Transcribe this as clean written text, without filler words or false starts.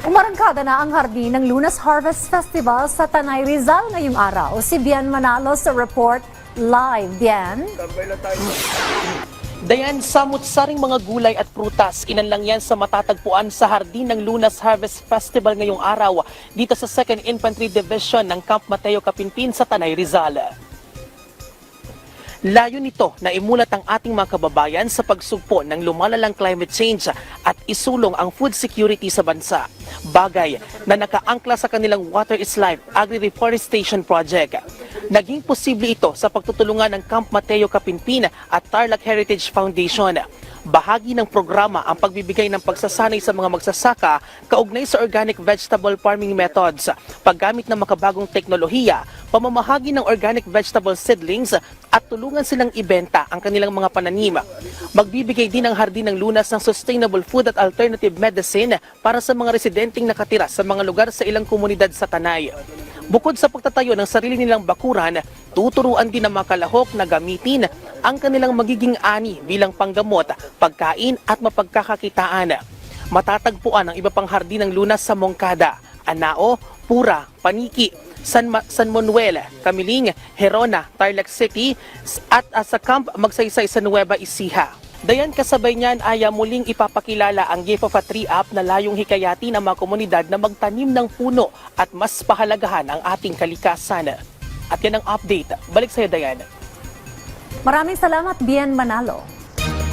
Umarangkada na ang hardin ng Lunas Harvest Festival sa Tanay Rizal ngayong araw. Si Bian Manalo sa report live. Bian? Dayan, samut-saring mga gulay at prutas, ilan lang yan sa matatagpuan sa hardin ng Lunas Harvest Festival ngayong araw dito sa 2nd Infantry Division ng Camp Mateo Capinpin sa Tanay Rizal. Layo nito na imulat ang ating mga kababayan sa pagsugpo ng lumalalang climate change at isulong ang food security sa bansa. Bagay na nakaangkla sa kanilang Water is Life Agri-Reforestation Project. Naging posible ito sa pagtutulungan ng Camp Mateo Capinpin at Tarlac Heritage Foundation. Bahagi ng programa ang pagbibigay ng pagsasanay sa mga magsasaka kaugnay sa organic vegetable farming methods, paggamit ng makabagong teknolohiya, pamamahagi ng organic vegetable seedlings at tulungan silang ibenta ang kanilang mga pananim. Magbibigay din ang Hardin ng Lunas ng sustainable food at alternative medicine para sa mga residenteng nakatira sa mga lugar sa ilang komunidad sa Tanay. Bukod sa pagtatayo ng sarili nilang bakuran, tuturuan din ng mga kalahok na gamitin ang kanilang magiging ani bilang panggamot, pagkain at mapagkakakitaan. Matatagpuan ang iba pang hardin ng Lunas sa Moncada, Anao, Pura, Paniki, San Manuel, Camiling, Herona, Tarlac City at sa Camp Magsaysay sa Nueva Ecija. Dayan, kasabay niyan ay muling ipapakilala ang Gift of a Tree app na layong hikayatin ang mga komunidad na magtanim ng puno at mas pahalagahan ang ating kalikasan. At yan ang update. Balik sa iyo, Dayan. Maraming salamat, Bian Manalo.